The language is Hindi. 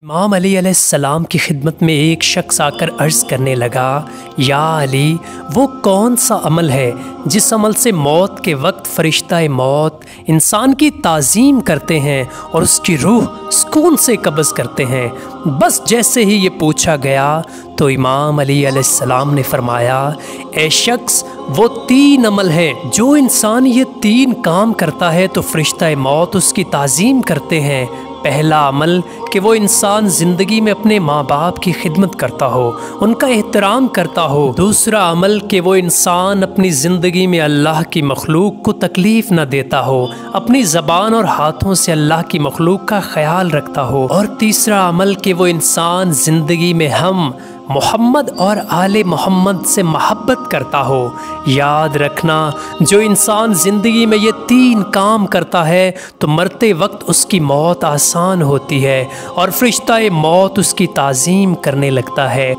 इमाम अली अलैहिस्सलाम की खिदमत में एक शख्स आकर अर्ज़ करने लगा, या अली, वो कौन सा अमल है जिस अमल से मौत के वक्त फ़रिश्ता मौत इंसान की ताज़ीम करते हैं और उसकी रूह सुकून से कब्ज़ करते हैं। बस जैसे ही ये पूछा गया तो इमाम अली अलैहिस्सलाम ने फरमाया, ए शख्स, वो 3 अमल हैं जो इंसान ये 3 काम करता है तो फ़रिश्ता मौत उसकी ताज़ीम करते हैं। पहला अमल कि वो इंसान ज़िंदगी में अपने माँ बाप की खिदमत करता हो, उनका एहतराम करता हो। दूसरा अमल कि वो इंसान अपनी ज़िंदगी में अल्लाह की मखलूक को तकलीफ़ न देता हो, अपनी ज़बान और हाथों से अल्लाह की मखलूक का ख्याल रखता हो। और तीसरा अमल कि वो इंसान ज़िंदगी में हम मोहम्मद और आले मोहम्मद से मोहब्बत करता हो। याद रखना, जो इंसान ज़िंदगी में ये 3 काम करता है तो मरते वक्त उसकी मौत आसान होती है और फ़रिश्ता मौत उसकी ताज़ीम करने लगता है।